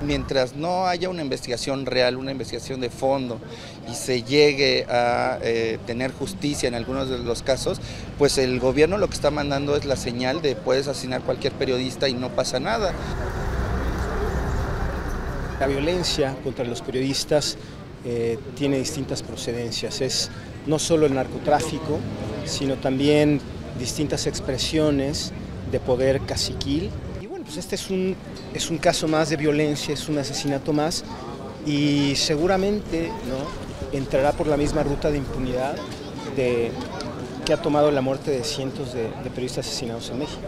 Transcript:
mientras no haya una investigación real, una investigación de fondo y se llegue a tener justicia en algunos de los casos, pues el gobierno lo que está mandando es la señal de puedes asesinar cualquier periodista y no pasa nada. La violencia contra los periodistas tiene distintas procedencias. Es no solo el narcotráfico, sino también distintas expresiones de poder caciquil. Y bueno, pues este es un caso más de violencia, es un asesinato más y seguramente, ¿no?, entrará por la misma ruta de impunidad que ha tomado la muerte de cientos de periodistas asesinados en México.